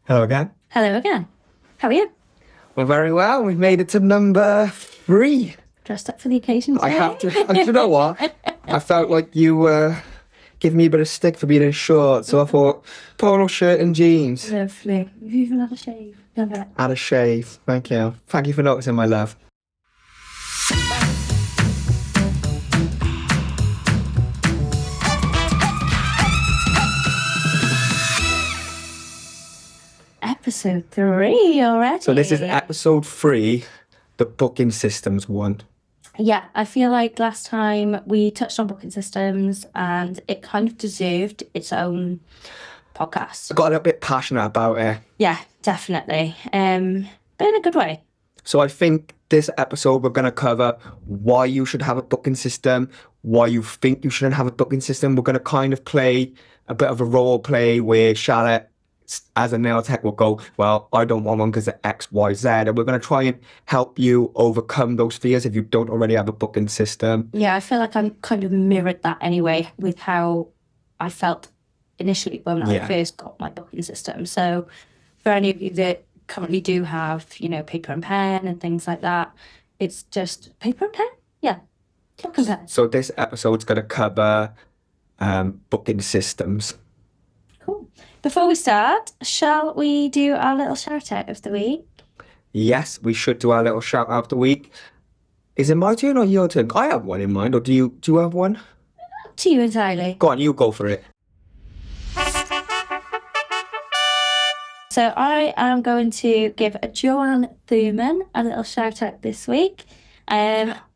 Hello again. Hello again. How are you? We're very well. We've made it to number 3. Dressed up for the occasion today? I have to. You know what? I felt like you were giving me a bit of stick for being in shorts, so I thought polo shirt and jeans. Lovely. You've even had a shave. Love it. Had a shave. Thank you. Thank you for noticing, my love. Episode 3 already. So this is episode 3, the booking systems one. Yeah, I feel like last time we touched on booking systems and it kind of deserved its own podcast. I got a little bit passionate about it. Yeah, definitely. But in a good way. So I think this episode we're going to cover why you should have a booking system, why you think you shouldn't have a booking system. We're going to kind of play a bit of a role play where Charlotte, as a nail tech, will go, well, I don't want one because of X, Y, Z. And we're going to try and help you overcome those fears if you don't already have a booking system. Yeah, I feel like I kind of mirrored that anyway with how I felt initially when I first got my booking system. So for any of you that currently do have, paper and pen and things like that, it's just paper and pen? Yeah, book and pen. So this episode's going to cover booking systems. Cool. Before we start, shall we do our little shout out of the week? Yes, we should do our little shout out of the week. Is it my turn or your turn? I have one in mind, or do you have one? Up to you entirely. Go on, you go for it. So I am going to give Joanne Thurman a little shout out this week.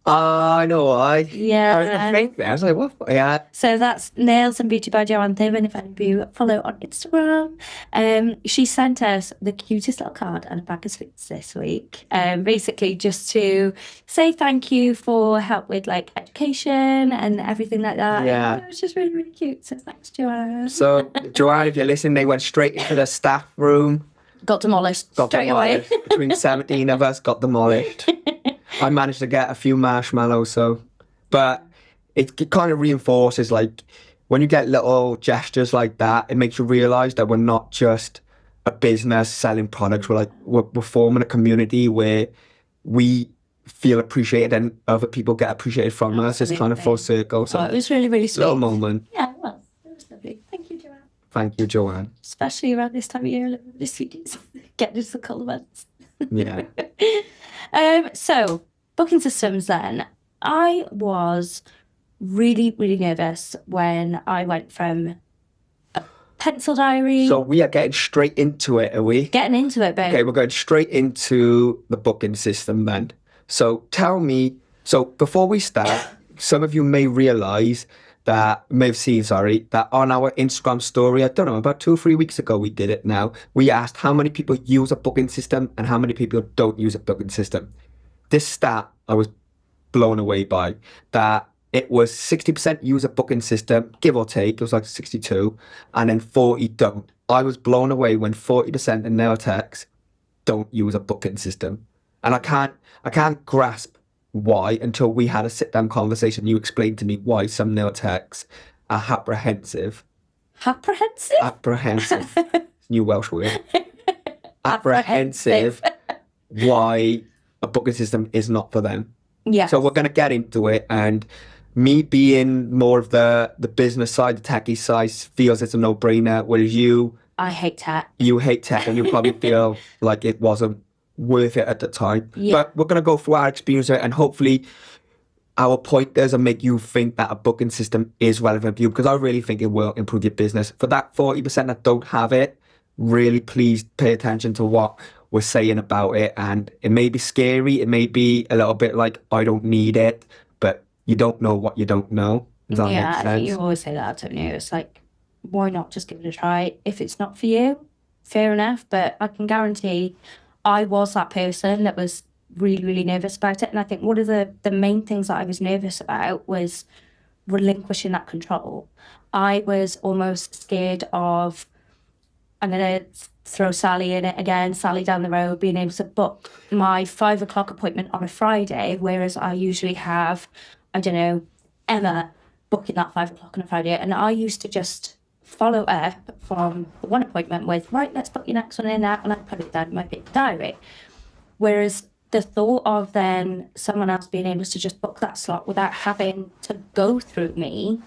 I know why. Yeah. I think that. I was like, what? Yeah. So that's Nails and Beauty by Joanne Thurman, if any of you follow on Instagram. She sent us the cutest little card and a bag of sweets this week. Basically just to say thank you for help with education and everything like that. Yeah. It was just really, really cute. So thanks, Joanne. So Joanne, if you're listening, they went straight into the staff room. Got demolished straight away. Between 17 of us, got demolished. I managed to get a few marshmallows, but it kind of reinforces, when you get little gestures like that, it makes you realise that we're not just a business selling products. We're forming a community where we feel appreciated and other people get appreciated from us. It's kind of full circle. So it was really, really sweet. Little moment. Yeah, it was. It was lovely. Thank you, Joanne. Thank you, Joanne. Especially around this time of year, the sweeties. Getting into the cold months. Yeah. So, booking systems then. I was really, really nervous when I went from a pencil diary. So we are getting straight into it, are we? Getting into it, babe. Okay, we're going straight into the booking system then. So tell me, before we start, some of you may have seen that on our Instagram story, I don't know, about 2 or 3 weeks ago we did it now. We asked how many people use a booking system and how many people don't use a booking system. This stat I was blown away by, that it was 60% use a booking system, give or take, it was like 62, and then 40 don't. I was blown away when 40% of nail techs don't use a booking system. And I can't grasp why until we had a sit-down conversation. You explained to me why some nail techs are apprehensive. Apprehensive? Apprehensive. New Welsh word. Apprehensive. Why a booking system is not for them. Yeah. So we're going to get into it, and me being more of the business side, the techie side, feels it's a no-brainer, whereas I hate tech. You hate tech, and you probably feel like it wasn't worth it at the time. Yeah. But we're going to go through our experience, and hopefully our point doesn't make you think that a booking system is relevant for you, because I really think it will improve your business. For that 40% that don't have it, really please pay attention to what we're saying about it. And it may be scary, it may be a little bit like, I don't need it, but you don't know what you don't know. Does that make sense? I think you always say that, don't you? It's like, why not just give it a try? If it's not for you, fair enough, but I can guarantee I was that person that was really, really nervous about it. And I think one of the main things that I was nervous about was relinquishing that control. I was almost scared of, I'm going to throw Sally in it again, Sally down the road, being able to book my 5 o'clock appointment on a Friday, whereas I usually have, Emma booking that 5 o'clock on a Friday. And I used to just follow up from the one appointment with, right, let's put your next one in now, and I put it down in my big diary. Whereas the thought of then someone else being able to just book that slot without having to go through me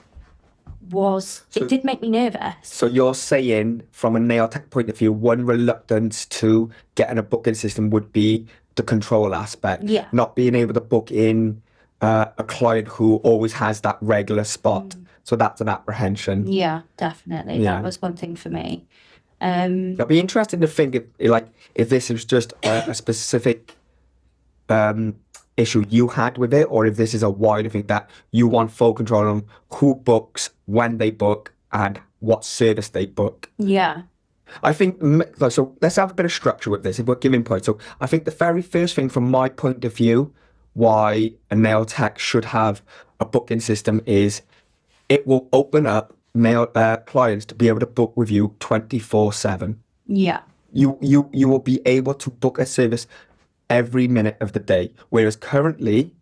it did make me nervous. So you're saying, from a nail tech point of view, one reluctance to getting a booking system would be the control aspect. Yeah. Not being able to book in a client who always has that regular spot. So that's an apprehension. Yeah, definitely. Yeah. That was one thing for me. It'd be interesting to think if this was just a specific issue you had with it, or if this is a wider thing that you want full control on who books, when they book, and what service they book. Yeah. I think, so let's have a bit of structure with this if we're giving points. So I think the very first thing from my point of view, why a nail tech should have a booking system is it will open up nail clients to be able to book with you 24/7. Yeah. You will be able to book a service every minute of the day, whereas currently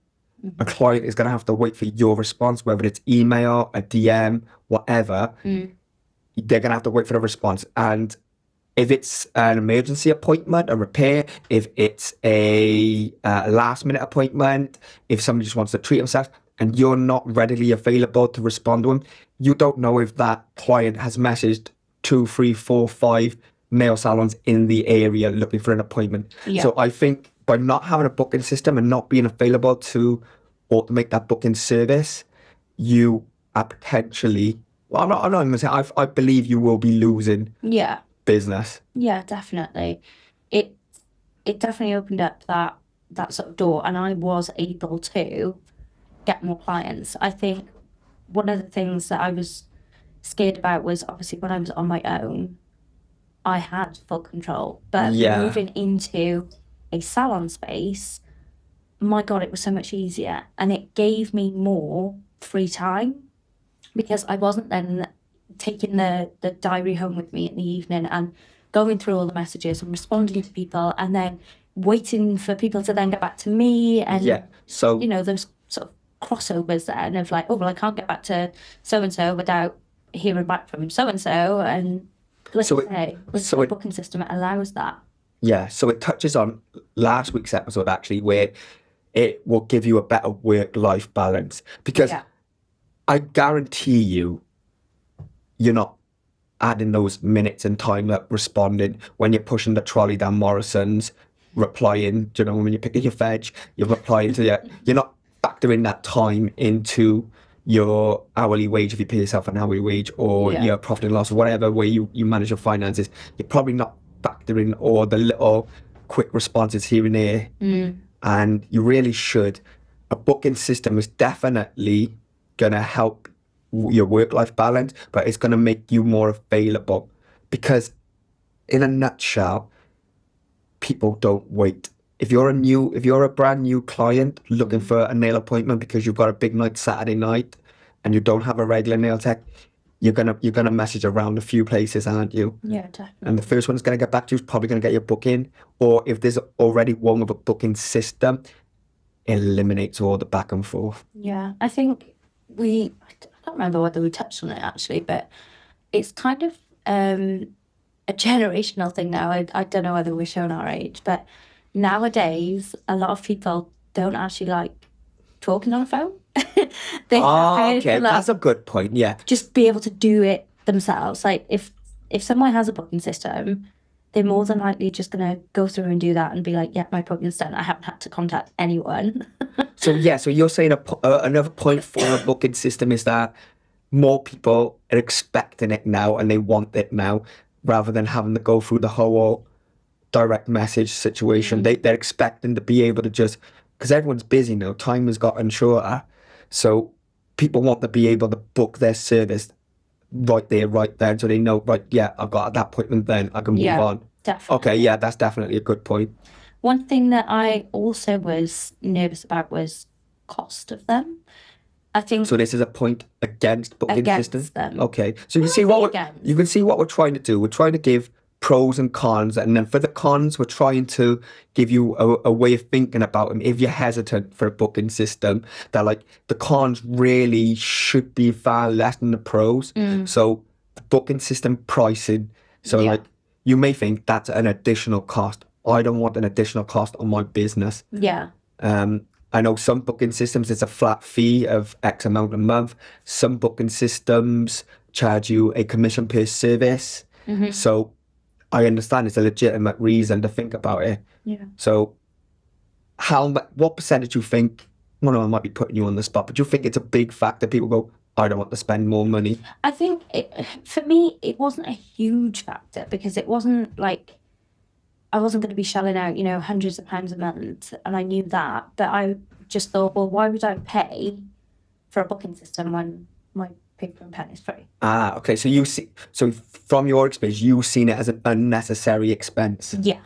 a client is going to have to wait for your response, whether it's email, a DM, whatever. They're going to have to wait for the response. And if it's an emergency appointment, a repair, if it's a last minute appointment, if somebody just wants to treat themselves and you're not readily available to respond to them, you don't know if that client has messaged 2, 3, 4, 5 nail salons in the area looking for an appointment. Yeah. So I think by not having a booking system and not being available to automate that booking service, you are potentially, well, I'm not even going to say, I believe you will be losing business. Yeah, definitely. It definitely opened up that sort of door, and I was able to get more clients. I think one of the things that I was scared about was obviously when I was on my own, I had full control, but moving into a salon space, my God, it was so much easier, and it gave me more free time because I wasn't then taking the diary home with me in the evening and going through all the messages and responding to people and then waiting for people to then get back to me and so those sort of crossovers then of like, oh well, I can't get back to so and so without hearing back from so and so, and with the booking system, it allows that. Yeah, so it touches on last week's episode actually, where it will give you a better work-life balance, because I guarantee you're not adding those minutes and time up responding when you're pushing the trolley down Morrison's, replying, when you're picking your veg, you're replying to you're not factoring that time into your hourly wage if you pay yourself an hourly wage, or your profit and loss, or whatever way you manage your finances. You're probably not factoring all the little quick responses here and there. And you really should. A booking system is definitely going to help your work-life balance, but it's going to make you more available, because in a nutshell, people don't wait. If you're a brand new client looking for a nail appointment because you've got a big night Saturday night and you don't have a regular nail tech, you're gonna message around a few places, aren't you? Yeah, definitely. And the first one that's gonna get back to you is probably gonna get your booking. Or if there's already one with a booking system, it eliminates all the back and forth. Yeah, I think I don't remember whether we touched on it actually, but it's kind of a generational thing now. I don't know whether we're showing our age, but nowadays a lot of people don't actually like talking on a phone. Okay, that's a good point. Yeah, just be able to do it themselves. Like if someone has a booking system, they're more than likely just gonna go through and do that and be like, yeah, my booking's done, I haven't had to contact anyone. So you're saying another point for a booking system is that more people are expecting it now and they want it now, rather than having to go through the whole direct message situation. They're expecting to be able to just, because everyone's busy now, time has gotten shorter, so people want to be able to book their service right there, right then, so they know, right, yeah, I've got that appointment, then I can move on. Definitely. Okay, yeah, that's definitely a good point. One thing that I also was nervous about was cost of them. I think so. This is a point against booking systems. Them. Okay, so you can see what we're trying to do. We're trying to give pros and cons, and then for the cons, we're trying to give you a way of thinking about them. If you're hesitant for a booking system, that like the cons really should be far less than the pros. So the booking system pricing. So Yeah. like you may think that's an additional cost. I don't want an additional cost on my business. Yeah. I know some booking systems, it's a flat fee of X amount a month. Some booking systems charge you a commission per service. So I understand it's a legitimate reason to think about it. Yeah. So what percentage do you think, well, no, I might be putting you on the spot, but do you think it's a big factor? People go, I don't want to spend more money. I think for me, it wasn't a huge factor because it wasn't like I wasn't going to be shelling out, hundreds of pounds a month. And I knew that. But I just thought, well, why would I pay for a booking system when my paper and pen is free? Ah, okay. So from your experience, you've seen it as an unnecessary expense. Yeah.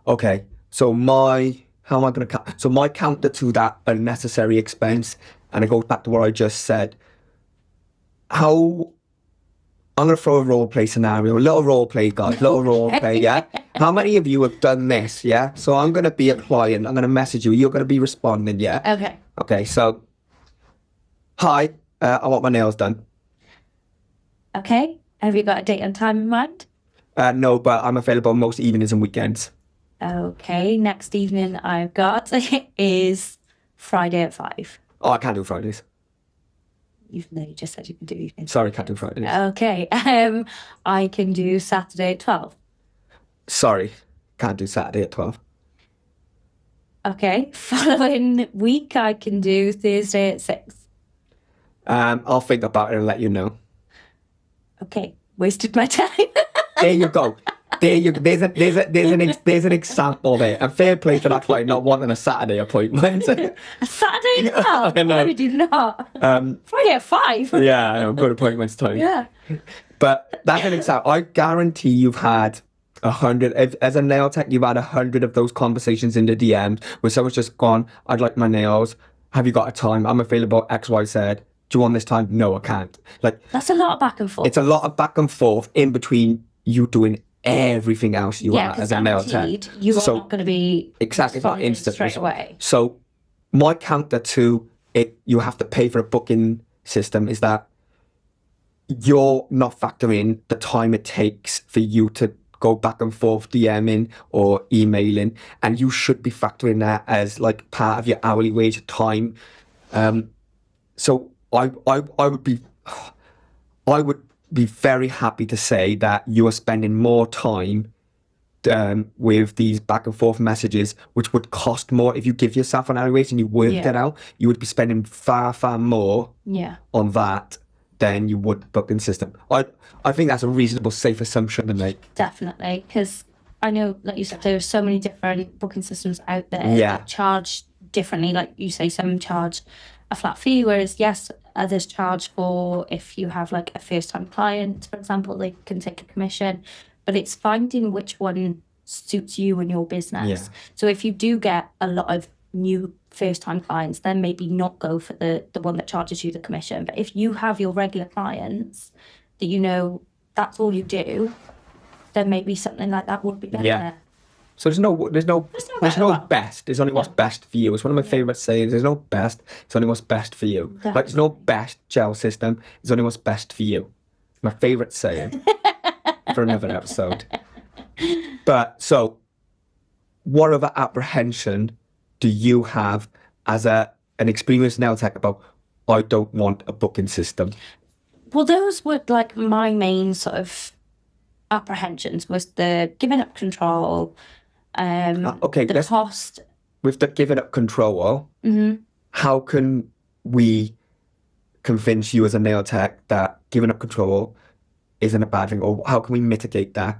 Okay. So how am I going to count? So my counter to that unnecessary expense, and it goes back to what I just said. I'm going to throw a role play scenario, a little role play, guys, little role play, yeah? How many of you have done this, yeah? So I'm going to be a client, I'm going to message you, you're going to be responding, yeah? Okay. Okay, so, hi, I want my nails done. Okay. Have you got a date and time in mind? No, but I'm available most evenings and weekends. Okay. Next evening I've got is Friday at 5. Oh, I can't do Fridays. Even though you just said you can do evenings. Sorry, can't do Fridays. Okay. I can do Saturday at 12. Sorry, can't do Saturday at 12. Okay. Following week I can do Thursday at 6. I'll think about it and let you know. Okay. Wasted my time. There you go. There's an example there. And fair play to that client not wanting a Saturday appointment. A Saturday at 12? I know. No, do not. Friday at 5? Yeah, I know, good appointments time. Yeah. But that's an example. I guarantee you've had 100, as a nail tech, you've had 100 of those conversations in the DMs where someone's just gone, I'd like my nails. Have you got a time? I'm available X, Y, Z. Do you want this time? No, I can't. Like, that's a lot of back and forth. It's a lot of back and forth in between you doing everything else you are as a nail tech. You're not going to be exactly not instant straight away. So my counter to it, you have to pay for a booking system, is that you're not factoring the time it takes for you to go back and forth DMing or emailing, and you should be factoring that as like part of your hourly wage time. So I would be very happy to say that you are spending more time with these back and forth messages, which would cost more if you give yourself an hourly wage and you worked it out. You would be spending far, far more on that than you would booking system. I think that's a reasonable, safe assumption to make. Definitely, because I know, like you said, there are so many different booking systems out there that charge differently. Like you say, some charge a flat fee, whereas others charge for if you have like a first-time client, for example, they can take a commission. But it's finding which one suits you and your business. Yeah. So if you do get a lot of new first-time clients, then maybe not go for the one that charges you the commission. But if you have your regular clients that that's all you do, then maybe something like that would be better. Yeah. So there's no best. There's only what's best for you. It's one of my favorite sayings. There's no best. It's only what's best for you. Definitely. Like there's no best gel system. It's only what's best for you. My favorite saying for another episode. But so, what other apprehension do you have as an experienced nail tech about, I don't want a booking system? Well, those were like my main sort of apprehensions, was the giving up control, the cost. With the giving up control, how can we convince you as a nail tech that giving up control isn't a bad thing, or how can we mitigate that?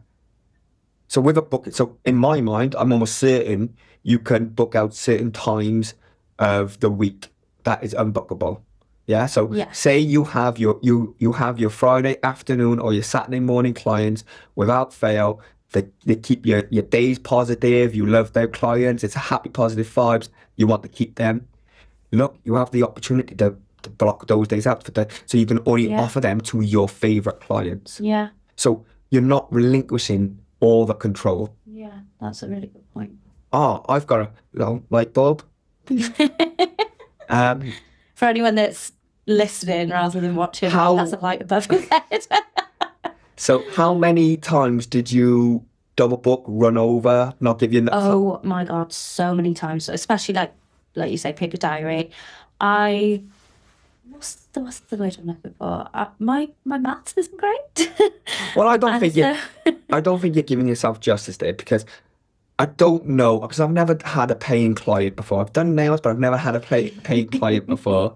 So with a book, so in my mind, I'm almost certain you can book out certain times of the week that is unbookable. Yeah. So say you have your Friday afternoon or your Saturday morning clients without fail. They keep your days positive. You love their clients. It's a happy, positive vibes. You want to keep them. Look, you have the opportunity to block those days out so you can only offer them to your favorite clients. Yeah. So you're not relinquishing all the control. Yeah, that's a really good point. Oh, I've got a little light bulb. For anyone that's listening rather than watching, that's a light above your head. So how many times did you double book, run over, not give you enough? Oh my God, so many times, especially like you say, paper diary. What's the word I'm looking for? My maths isn't great. Well, I don't And think you're giving yourself justice there, because I don't know, because I've never had a paying client before. I've done nails, but I've never had a paying client before.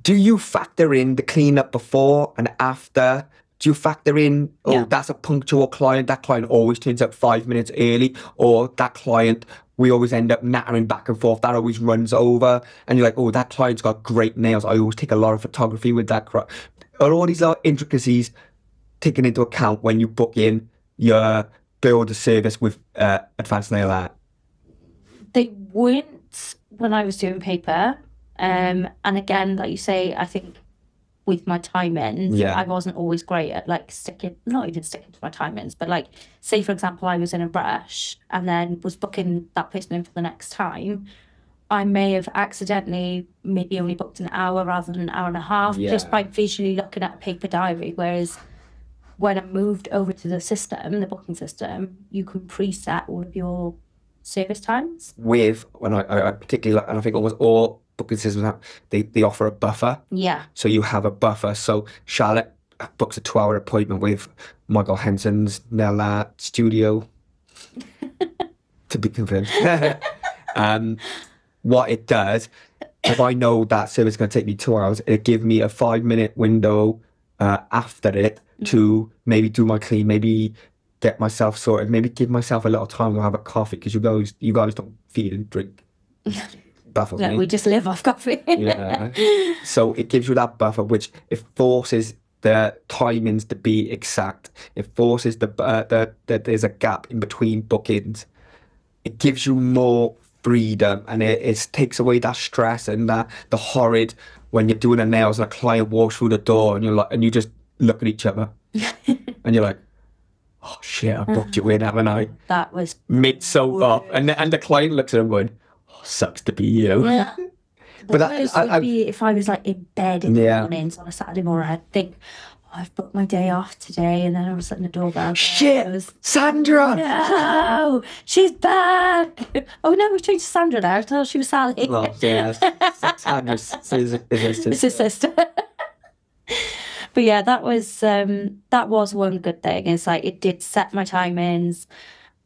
Do you factor in the cleanup before and after? Do you factor in, Yeah. that's a punctual client, that client always turns up 5 minutes early, or that client, we always end up nattering back and forth, that always runs over, and you're like, oh, that client's got great nails, I always take a lot of photography with that. Are all these little intricacies taken into account when you book in your build a service with advanced nail art? They weren't when I was doing paper. And again, like you say, I think with my timings, Yeah. I wasn't always great at like not even sticking to my timings, but like, say for example, I was in a rush and then was booking that person in for the next time. I may have accidentally maybe only booked an hour rather than an hour and a half, just by visually looking at a paper diary. Whereas when I moved over to the system, the booking system, you can preset all of your service times. With, when I particularly, and I think almost all booking systems have, they offer a buffer. Yeah. So you have a buffer. So Charlotte books a 2-hour appointment with Michael Henson's nail art studio. To be confirmed. What it does, if I know that service is going to take me 2 hours, it gives me a 5-minute window after it to maybe do my clean, maybe get myself sorted, maybe give myself a little time to have a coffee, because you guys don't feed and drink. Baffles me. We just live off coffee. Yeah. So it gives you that buffer, which it forces the timings to be exact. It forces that there's a gap in between bookings. It gives you more freedom, and it takes away that stress and the horrid when you're doing the nails and a client walks through the door and you're like, and you just look at each other and you're like, oh shit, I booked you in, haven't I? That was mid soap off, and the client looks at him going, oh, sucks to be you. Yeah. But that would be if I was like in bed in the mornings on a Saturday morning. I'd think, oh, I've booked my day off today, and then all of a sudden the doorbell. Shit, Sandra! No, she's back. Oh no, we've changed to Sandra now. I thought she was Sally. Well, yeah, Sandra's It's his sister. But yeah, that was one good thing. It's like it did set my timings,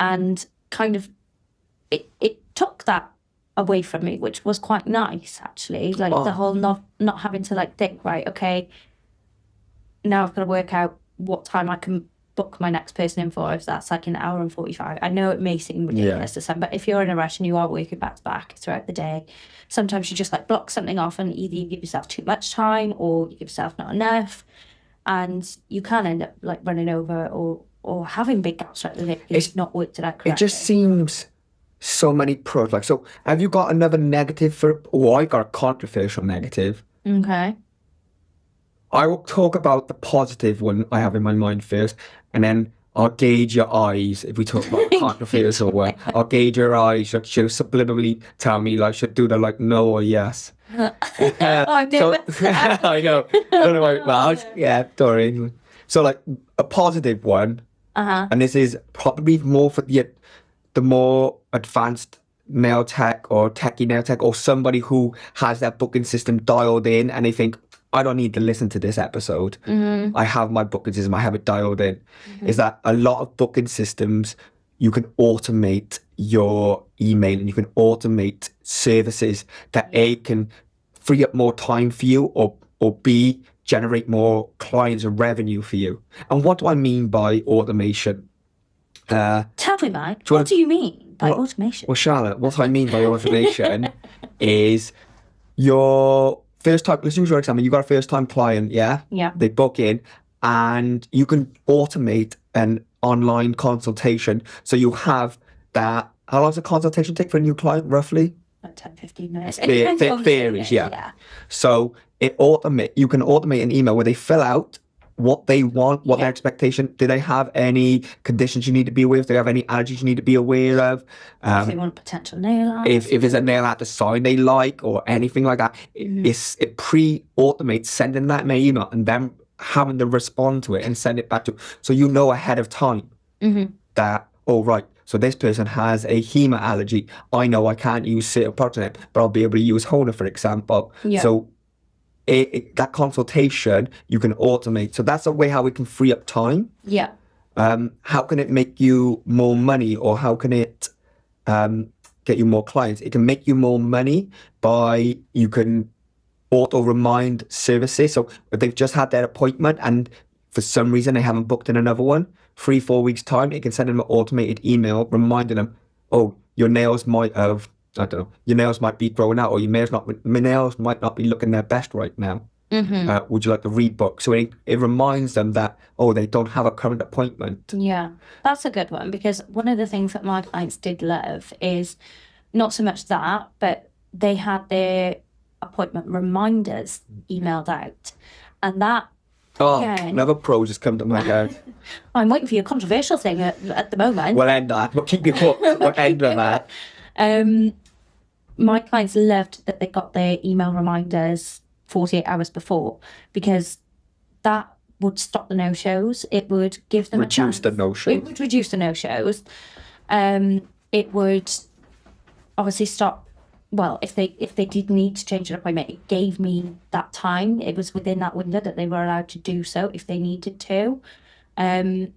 and kind of it took that away from me, which was quite nice actually. Like the whole not having to like think, right, okay, now I've got to work out what time I can book my next person in for, if that's like an hour and 45. I know it may seem ridiculous to some, but if you're in a rush and you are working back to back throughout the day, sometimes you just like block something off, and either you give yourself too much time or you give yourself not enough, and you can end up like running over or having big gaps throughout the day because you've not worked it out correctly. It just seems so many pros. Like, so have you got another negative for? Oh, I got a controversial negative. Okay. I will talk about the positive one I have in my mind first, and then I'll gauge your eyes. If we talk about controversial one, I'll gauge your eyes. She'll subliminally tell me, like, she'll do the like no or yes. I know. I know. I don't know why. Well, yeah, sorry. So like a positive one, and this is probably more for the more advanced nail tech or techie nail tech, or somebody who has their booking system dialed in and they think, I don't need to listen to this episode. I have my booking system, I have it dialed in. Is that a lot of booking systems, you can automate your email and you can automate services that A, can free up more time for you, or B, generate more clients and revenue for you. And what do I mean by automation? Tell me, Mike, what do you mean by automation? Well, Charlotte, what I mean by automation is your first time, let's use your example, you got a first time client, yeah? Yeah. They book in and you can automate an online consultation. So you have that, how long does a consultation take for a new client, roughly? Like 10, 15 minutes. Varies, yeah. So you can automate an email where they fill out what they want, what their expectation. Do they have any conditions you need to be aware of? Do they have any allergies you need to be aware of? If they want a potential nail art. If there's a nail art design they like or anything like that, it pre-automates sending that email and then having to respond to it and send it back to, so you know ahead of time that, oh right, so this person has a HEMA allergy. I know I can't use certain products on it, but I'll be able to use HONA, for example. Yeah. So that consultation you can automate. So that's a way how we can free up time. Yeah. How can it make you more money, or how can it get you more clients? It can make you more money by, you can auto remind services. So if they've just had their appointment and for some reason they haven't booked in another one, 3-4 weeks time, it can send them an automated email reminding them, oh, your nails might have, I don't know, your nails might be growing out, or your nails might not be looking their best right now. Would you like to rebook? So it reminds them that, oh, they don't have a current appointment. Yeah, that's a good one, because one of the things that my clients did love is not so much that, but they had their appointment reminders emailed out. And that, again, Another pro just come to my head. I'm waiting for your controversial thing at the moment. We'll end that. We'll keep you hooked. We'll end on that. My clients loved that they got their email reminders 48 hours before, because that would stop the no-shows. It would give them Reduce the no-shows. It would reduce the no-shows. It would obviously stop, well, if they did need to change an appointment, it gave me that time. It was within that window that they were allowed to do so if they needed to. And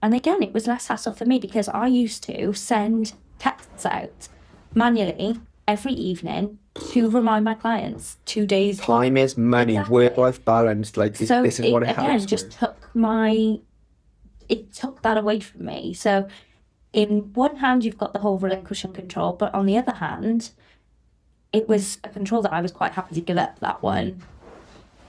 again, it was less hassle for me, because I used to send texts out manually every evening to remind my clients 2 days. Time is money. Exactly. Work-life balance. Like, So this is what it again, happens. just took that away from me. So in one hand, you've got the whole relinquishing control, but on the other hand, it was a control that I was quite happy to give up, that one.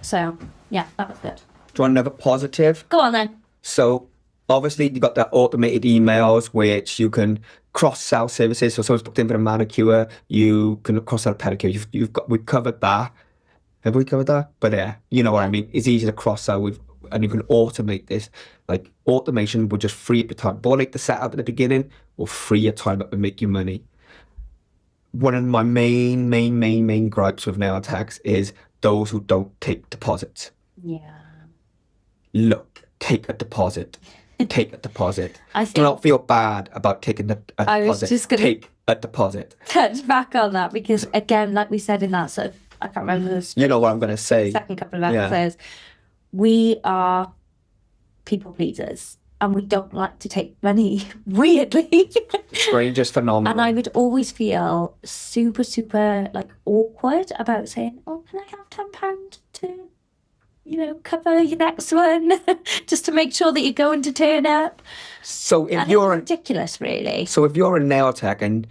So yeah, that was good. Do you want another positive? Go on then. So obviously you've got the automated emails, which you can cross-sell services. So someone's booked in for a manicure, you can cross-sell a pedicure. We've covered that. Have we covered that? But yeah, you know what I mean. It's easy to cross-sell and you can automate this. Like, automation will just free up your time. But like the setup at the beginning will free your time up and make you money. One of my main gripes with nail techs is those who don't take deposits. Yeah. Look, take a deposit. Take a deposit. I Do not feel bad about taking a deposit. I was just gonna- Take a deposit. touch back on that, because again, like we said in that sort of, I can't remember the You know what I'm going to say. second couple of Yeah. episodes, we are people pleasers and we don't like to take money, weirdly. Strangers phenomenal. And I would always feel super like awkward about saying, oh, can I have £10 to, cover your next one? Just to make sure that you're going to turn up. So if And you're it's ridiculous, really. So if you're a nail tech and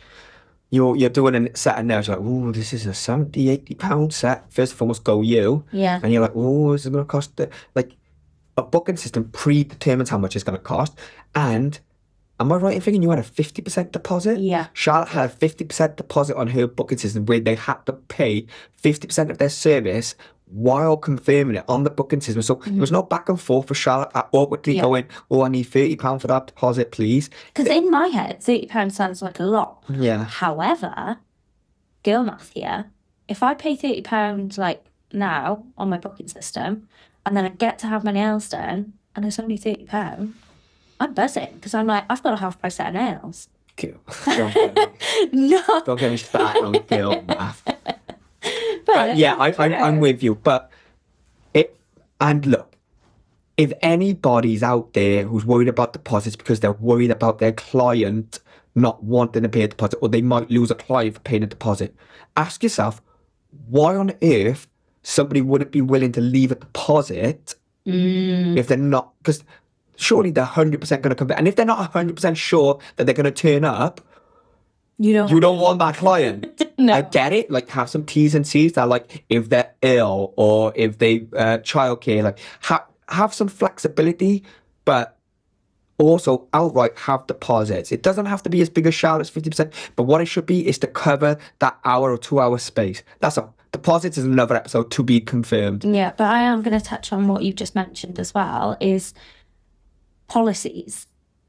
you're doing a set of nails, you're like, oh, this is a £70-80 set. First and foremost, go you. Yeah. And you're like, oh, this is going to cost. Like, a booking system predetermines how much it's going to cost. And am I right in thinking you had a 50% deposit? Yeah. Charlotte had a 50% deposit on her booking system, where they had to pay 50% of their service while confirming it on the booking system. So there was no back and forth for Charlotte awkwardly going, oh, I need £30 for that deposit, please. Because in my head, £30 sounds like a lot. Yeah. However, girl math here, if I pay £30 like now on my booking system, and then I get to have my nails done, and it's only £30, I'm buzzing, because I'm like, I've got a half price set of nails. Cool. No. Don't get me started on girl math. But Yeah, I'm with you. But look, if anybody's out there who's worried about deposits because they're worried about their client not wanting to pay a deposit, or they might lose a client for paying a deposit, ask yourself, why on earth somebody wouldn't be willing to leave a deposit if they're not, because surely they're 100% going to come back. And if they're not 100% sure that they're going to turn up, you don't want that client. No. I get it. Like, have some T's and C's that, like, if they're ill or if they childcare, like, have some flexibility, but also outright have deposits. It doesn't have to be as big a shout as 50%, but what it should be is to cover that hour or 2 hour space. That's all. Deposits is another episode to be confirmed. Yeah, but I am going to touch on what you've just mentioned as well, is policies.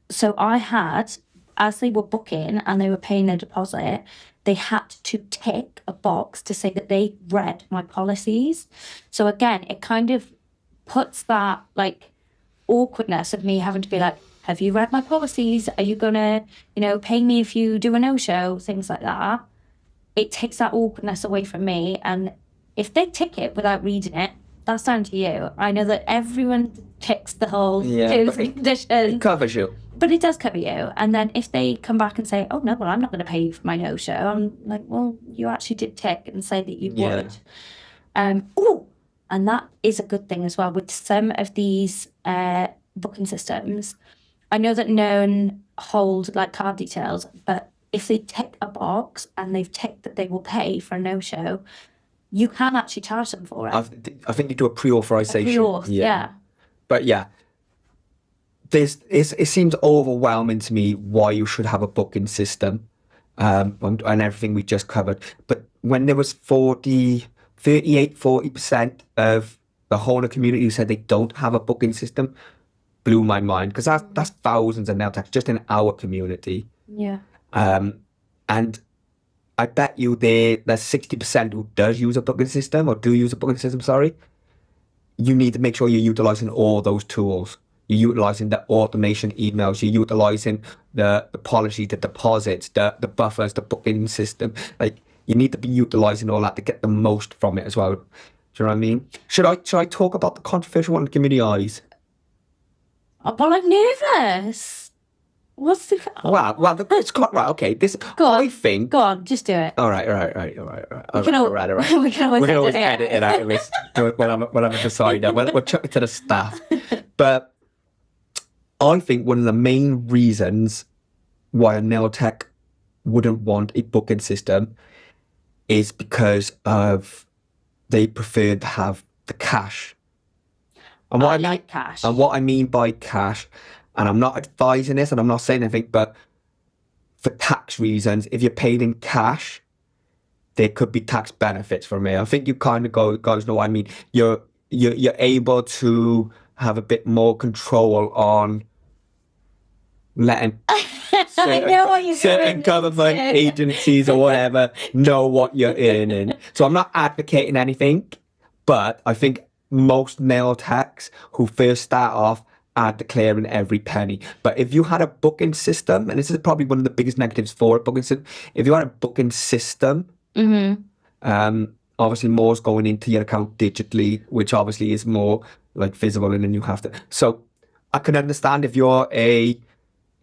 So I had, as they were booking and they were paying their deposit, they had to tick a box to say that they read my policies. So again, it kind of puts that like awkwardness of me having to be like, have you read my policies? Are you gonna, pay me if you do a no-show? Things like that. It takes that awkwardness away from me. And if they tick it without reading it, that's down to you. I know that everyone ticks the whole terms and conditions. It covers you. But it does cover you. And then if they come back and say, oh, no, well, I'm not going to pay you for my no-show, I'm like, well, you actually did tick and say that you would. And that is a good thing as well with some of these booking systems. I know that none hold like card details, but if they tick a box and they've ticked that they will pay for a no-show, you can actually charge them for it. I think you do a pre-authorization. Yeah. But yeah, it seems overwhelming to me why you should have a booking system and everything we just covered. But when there was 40% of the HONA community who said they don't have a booking system, blew my mind, because that's thousands of nail techs just in our community. Yeah. And I bet you there's 60% who does use a booking system, or do use a booking system, sorry. You need to make sure you're utilizing all those tools. You're utilizing the automation emails, you're utilizing the policy, the deposits, the buffers, the booking system. Like, you need to be utilizing all that to get the most from it as well. Do you know what I mean? Should I talk about the controversial one, give me the eyes? Well, I'm nervous. What's the... Well, it's quite right. Okay, I think... Go on, just do it. All right. We can always edit it out of this when I'm a decider. We'll chuck it to the staff. But I think one of the main reasons why a nail tech wouldn't want a booking system is because they prefer to have the cash. And what I like cash. And what I mean by cash, and I'm not advising this and I'm not saying anything, but for tax reasons, if you're paid in cash, there could be tax benefits for me. I think you kind of guys know what I mean. You're able to have a bit more control on letting certain government agencies or whatever know what you're earning. So I'm not advocating anything, but I think most nail techs who first start off are declaring every penny. But if you had a booking system, and this is probably one of the biggest negatives for a booking system, if you had a booking system, obviously more's going into your account digitally, which obviously is more like visible, and then you have to. So I can understand if you're a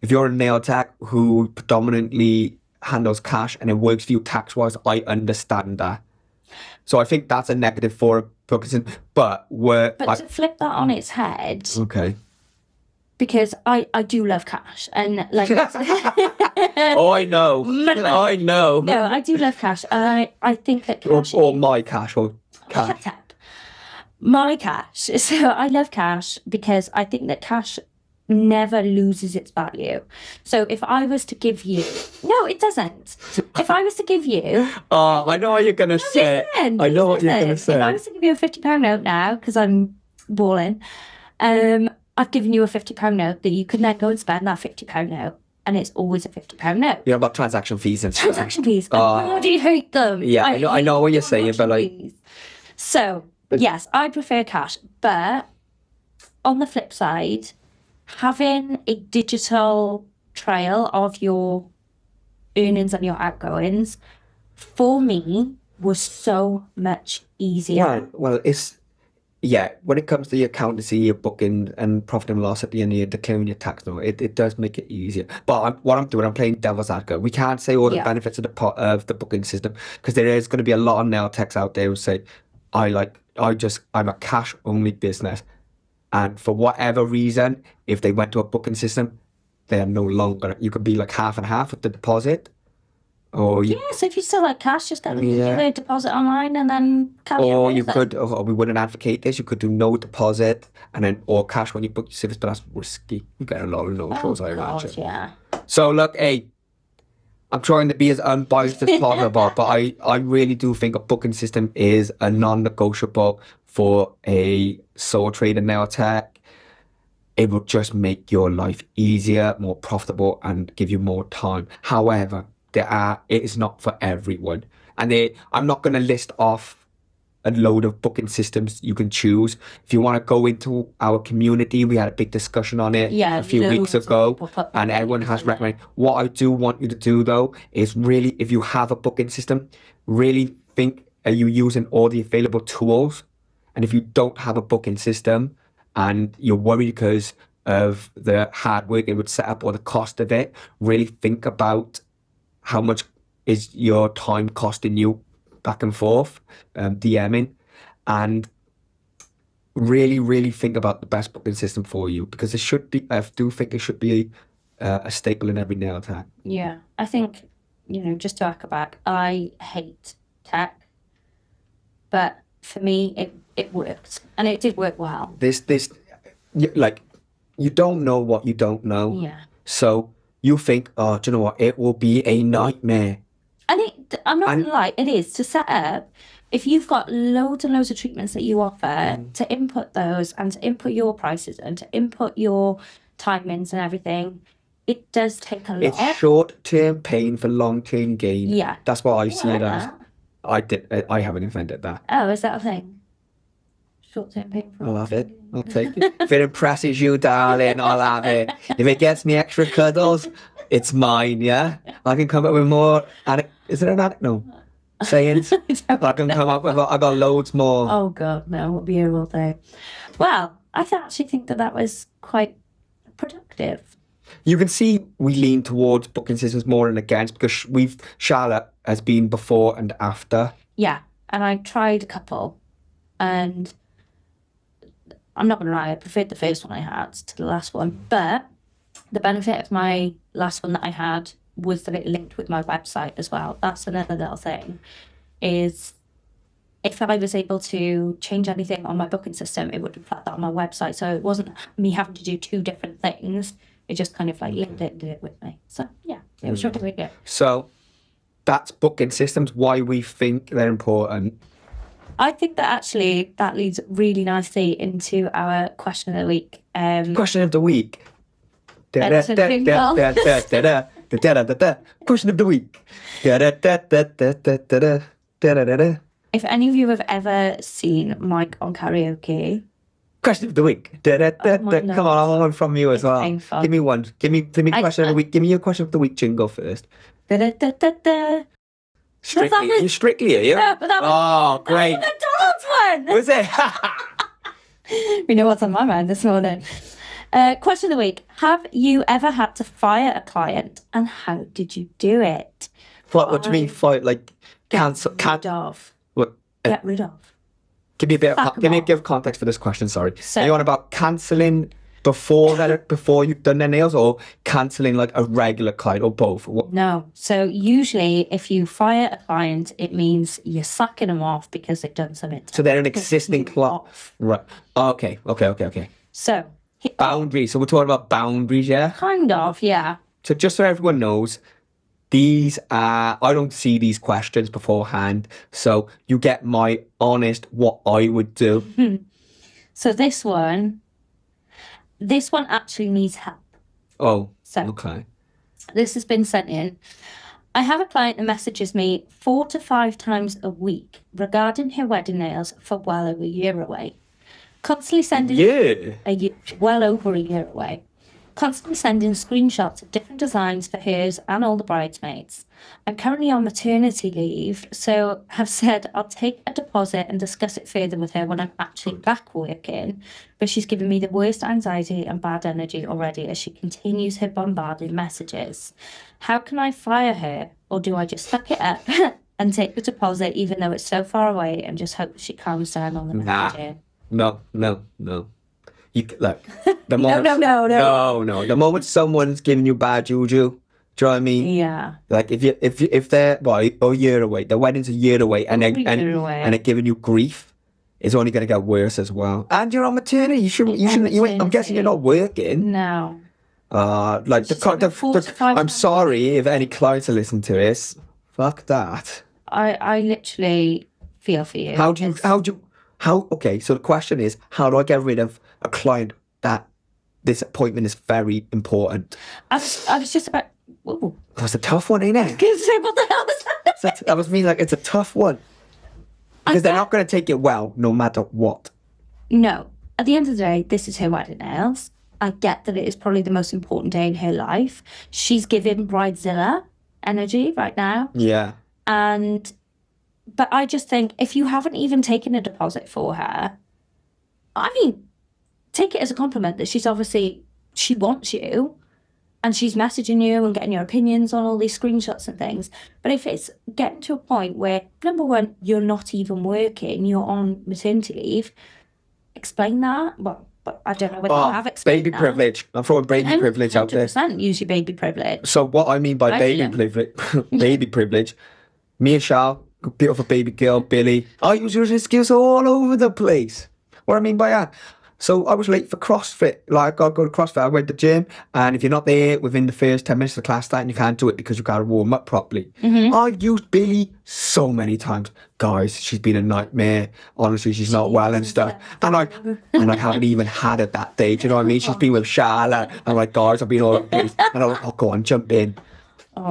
nail tech who predominantly handles cash and it works for you tax wise, I understand that. So I think that's a negative for a booking system. But to flip that on its head, okay. Because I do love cash, and like oh, I know. No, I do love cash. I think that cash or my cash or cash. Shut up. My cash. So I love cash because I think that cash never loses its value. So if I was to give you, no, it doesn't. If I was to give you, I know what you're gonna say. I know what you're gonna say. If I was to give you a £50 note now, because I'm balling, I've given you a £50 note that you can then go and spend that £50 note, and it's always a £50 note. Yeah, about transaction fees and stuff. Transaction fees. I do hate them. Yeah, I know what you're saying, but like. So yes, I prefer cash, but on the flip side, having a digital trail of your earnings and your outgoings for me was so much easier. Well, when it comes to your accountancy, your booking and profit and loss at the end of your declaring your tax note, it does make it easier. But I'm playing devil's advocate. We can't say all the benefits of the booking system, because there is going to be a lot of nail techs out there who say, I'm a cash only business. And for whatever reason, if they went to a booking system, they're no longer. You could be like half and half with the deposit. So if you still like cash, just get a deposit online and then cash. Or you could, we wouldn't advocate this, you could do no deposit and then or cash when you book your service, but that's risky. You get a lot of no-shows, I imagine. Yeah. So look, hey, I'm trying to be as unbiased as possible, but I really do think a booking system is a non-negotiable for a sole trader nail tech. It will just make your life easier, more profitable, and give you more time. However, it is not for everyone. And I'm not going to list off a load of booking systems you can choose. If you want to go into our community, we had a big discussion on it Yeah, a few weeks loads of ago, people put and their everyone names has in there. recommended. What I do want you to do though is really, if you have a booking system, really think, are you using all the available tools? And if you don't have a booking system and you're worried because of the hard work it would set up or the cost of it, really think about how much is your time costing you back and forth, DMing, and really, really think about the best booking system for you, because it should be, I do think it should be a staple in every nail tag. Yeah, I think, just to echo back, I hate tech, but for me, it worked, and it did work well. You don't know what you don't know. Yeah. So you think, oh, do you know what? It will be a nightmare. And I'm not gonna lie, it is to set up. If you've got loads and loads of treatments that you offer, to input those and to input your prices and to input your timings and everything, it does take a lot. It's short-term pain for long-term gain. Yeah. That's what I see like it as. that. I haven't invented that. Oh, is that a thing? Short-term pain. I love it. I'll take it. If it impresses you, darling, I'll have it. If it gets me extra cuddles, it's mine, yeah? I can come up with more. Is it an anecdote? No. Sayings? I can come up with, I got loads more. Oh, God, no, we'll be here all day. Well, I actually think that was quite productive. You can see we lean towards booking systems more and against, because Charlotte has been before and after. Yeah, and I tried a couple, and I'm not going to lie, I preferred the first one I had to the last one, but the benefit of my last one that I had was that it linked with my website as well. That's another little thing, is if I was able to change anything on my booking system, it would reflect that on my website. So it wasn't me having to do two different things. It just kind of like linked it and did it with me. So yeah, it was really good. So that's booking systems, why we think they're important. I think that actually that leads really nicely into our question of the week. Question of the week. Question of the week. If any of you have ever seen Mike on karaoke, Question of the week. Come on, I want one from you as well. painful. Give me one. Give me question of the week. Give me your question of the week jingle first. da-da-da-da-da. Strictly, was- you Strictly, are you? Yeah, but that was, Oh, great. that was the McDonald's one. Was it? We know what's on my mind this morning. Question of the week. Have you ever had to fire a client, and how did you do it? What do you mean fight? Like cancel? Rid of. What? Get rid of. Give me a bit. Fuck Give me a off. give context for this question. Sorry. So- Are you on about cancelling before you've done their nails, or cancelling like a regular client, or both? What? No. So usually if you fire a client, it means you're sacking them off because they've done something. So they're an to piss existing you client. off. Right. Okay. So Boundaries. So we're talking about boundaries, yeah. kind of, yeah. So just so everyone knows, these are, I don't see these questions beforehand, so you get my honest what I would do. So this one actually needs help. Oh, So okay. this has been sent in. I have a client that messages me 4 to 5 times a week regarding her wedding nails for well over a year away. Constantly sending well over a year away. Constantly sending screenshots of different designs for hers and all the bridesmaids. I'm currently on maternity leave, so have said I'll take a deposit and discuss it further with her when I'm actually back working. But she's giving me the worst anxiety and bad energy already as she continues her bombarding messages. How can I fire her, or do I just suck it up and take the deposit even though it's so far away and just hope she calms down on the messaging? No. You look. The No. No. The moment someone's giving you bad juju, do you know what I mean? Yeah. Like if they're a year away, the wedding's a year away, and they're giving you grief, it's only going to get worse as well. And you're on maternity. You shouldn't. I'm guessing you're not working. No. Like I'm sorry if any clients are listening to this. Fuck that. I literally feel for you. Okay, so the question is, how do I get rid of a client that this appointment is very important? I was just about. Ooh. That's a tough one, ain't it? What the hell is that? That was me, like, it's a tough one. Because they're not going to take it well, no matter what. No. At the end of the day, this is her wedding nails. I get that it is probably the most important day in her life. She's giving bridezilla energy right now. Yeah. But I just think if you haven't even taken a deposit for her, I mean, take it as a compliment that she wants you and she's messaging you and getting your opinions on all these screenshots and things. But if it's getting to a point where, number one, you're not even working, you're on maternity leave, explain that. Well, but I don't know whether you have explained baby that. privilege. I'm throwing baby privilege out there. 100% use your baby privilege. So what I mean by baby privilege, me and Charles, beautiful baby girl, Billy, I use your excuse all over the place. What I mean by that? So I was late for CrossFit. Like, I go to CrossFit, I went to the gym, and if you're not there within the first 10 minutes of the class starting, you can't do it because you got to warm up properly. I've used Billy so many times. Guys, she's been a nightmare. Honestly, she's not well and stuff. And I haven't even had it that day. Do you know what I mean? She's been with Charlotte. I'm like, guys, I've been all over the place. And I'm like, oh, go on, jump in.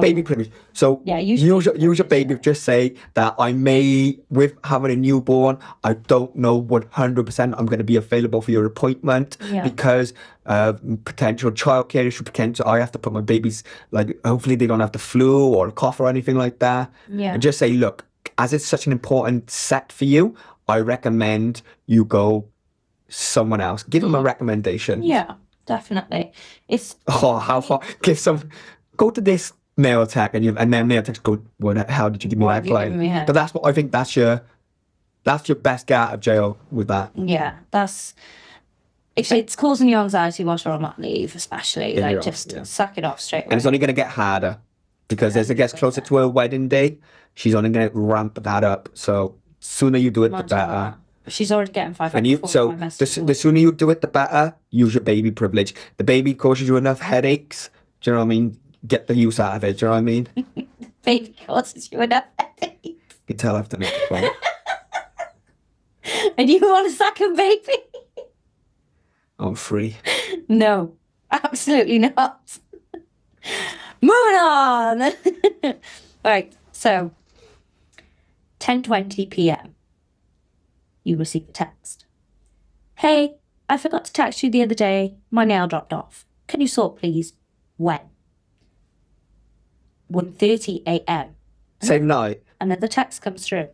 Baby privilege. So use your baby. Just say that I may, with having a newborn, I don't know 100% I'm going to be available for your appointment because of potential childcare issue. Potential, I have to put my babies, like, hopefully they don't have the flu or a cough or anything like that. And just say, look, as it's such an important set for you, I recommend you go someone else. Give them a recommendation. Yeah, definitely. How far? Go to this nail tech and then nail techs go, how did you give me that client? But that's what I think, that's your best get out of jail with that. Yeah, if it's causing you anxiety whilst you're on that leave, especially, suck it off straight away. And it's only going to get harder because as it gets closer to her wedding day, she's only going to ramp that up. So sooner you do it, the better. She's already getting 5 so the sooner you do it, the better. Use your baby privilege. The baby causes you enough headaches. Do you know what I mean? Get the use out of it. Do you know what I mean? Baby causes you enough headaches. You can tell I've done it before. And you want a second baby? I'm free. No, absolutely not. Moving on. Right, so 10:20 p.m. You receive a text. Hey, I forgot to text you the other day. My nail dropped off. Can you sort, please? When? 1:30 a.m. Same night. Another text comes through.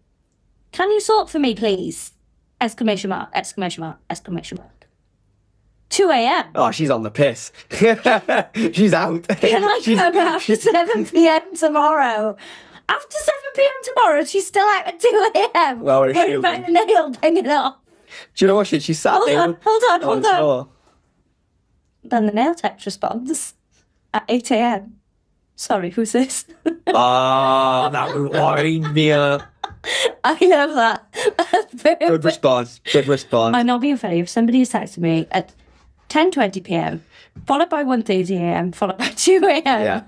Can you sort for me, please? Exclamation mark, exclamation mark, exclamation mark. 2 a.m. Oh, she's on the piss. She's out. Can I come after 7 p.m. tomorrow? After 7 p.m. tomorrow, she's still out at 2 a.m. Well, worried about the nail hanging off. Do you know what? She sat there. Hold on. Then the nail tech responds at 8 a.m. Sorry, who's this? That reminds me of... I love that. Good response. I'm not being funny. If somebody has texted me at 10:20 p.m, followed by 1:30 a.m, followed by 2 a.m,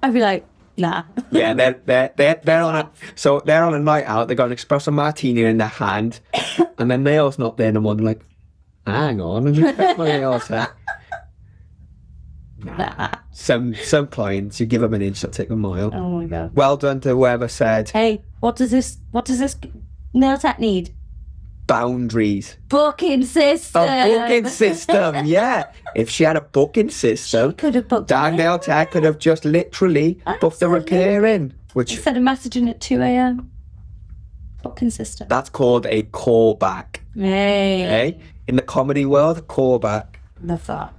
I'd be like, nah. Yeah, they're on a night out. They got an espresso martini in their hand, and their nails not there no more. They're like, hang on, let me check my nails out. Nah. Some clients, you give them an inch, they'll take a mile. Oh my god. Well done to whoever said, hey, what does this nail tech need? Boundaries. Booking system. A booking system, yeah. If she had a booking system, could have booked that nail tech could have just literally booked the repair in. Which, instead of messaging at 2 a.m. Booking system. That's called a callback. Hey. In the comedy world, callback. Love that.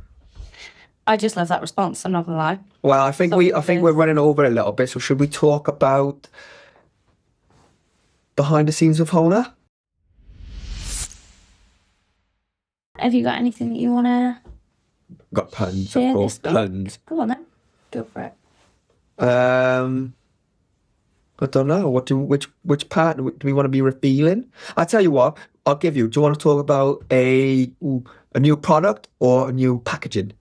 I just love that response, I'm not gonna lie. Well, I think we're running over a little bit, so should we talk about behind the scenes of HONA? Have you got anything that you wanna Got puns, share of course. this week? Puns. Go on then. Go for it. I don't know. Which part do we want to be revealing? I tell you what, I'll give you. Do you want to talk about a new product or a new packaging?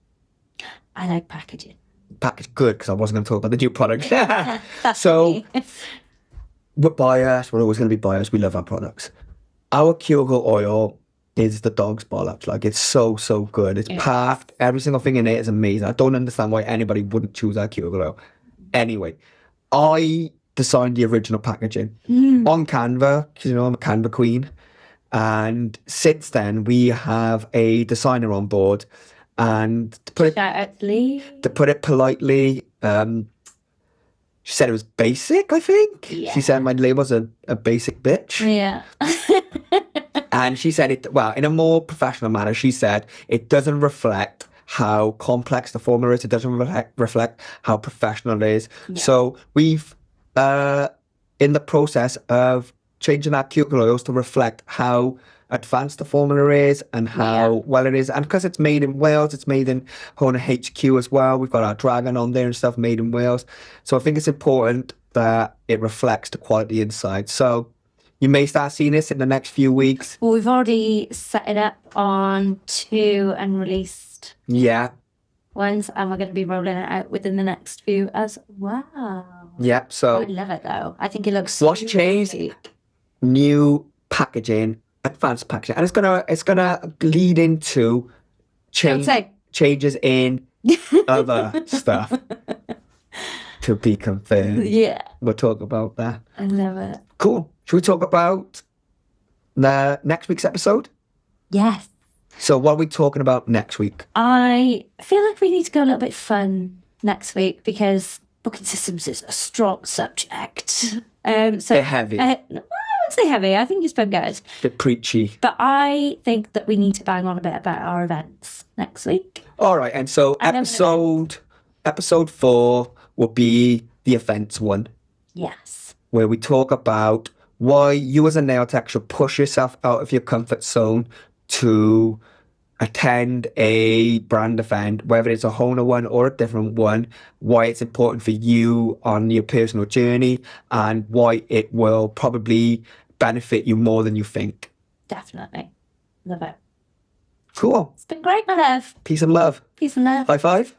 I like packaging. Package good, because I wasn't going to talk about the new product. That's so me. we're biased. We're always going to be biased. We love our products. Our cuticle oil is the dog's bollocks. Like, it's so good. It's perfect. Every single thing in it is amazing. I don't understand why anybody wouldn't choose our cuticle oil. Anyway, I designed the original packaging on Canva, because you know I'm a Canva queen. And since then, we have a designer on board. And to put Shout out to Lee. it politely, she said it was basic, I think. Yeah. She said my label's a basic bitch. Yeah. And she said it, well, in a more professional manner, she said it doesn't reflect how complex the formula is. It doesn't reflect how professional it is. Yeah. So we've, in the process of changing our cuticle oils to reflect how advanced the formula is and how well it is. And because it's made in Wales, it's made in HONA HQ as well. We've got our dragon on there and stuff made in Wales. So I think it's important that it reflects the quality inside. So you may start seeing this in the next few weeks. Well, we've already set it up on 2 and released Yeah. ones, and we're going to be rolling it out within the next few as well. Yeah. So I love it though. I think it looks what's changed? great. New packaging, advanced packaging, and it's gonna lead into changes in other stuff to be confirmed. Yeah. We'll talk about that. I love it. Cool. Should we talk about the next week's episode? Yes. So what are we talking about next week? I feel like we need to go a little bit fun next week because booking systems is a strong subject. So They're heavy. I wouldn't say heavy. I think it's been good. Bit preachy. But I think that we need to bang on a bit about our events next week. All right, and so episode 4 will be the events one, Yes. where we talk about why you as a nail tech should push yourself out of your comfort zone to attend a brand event, whether it's a HONA one or a different one, why it's important for you on your personal journey, and why it will probably benefit you more than you think. Definitely. Love it. Cool. It's been great, my love. Peace and love. Peace and love. High five.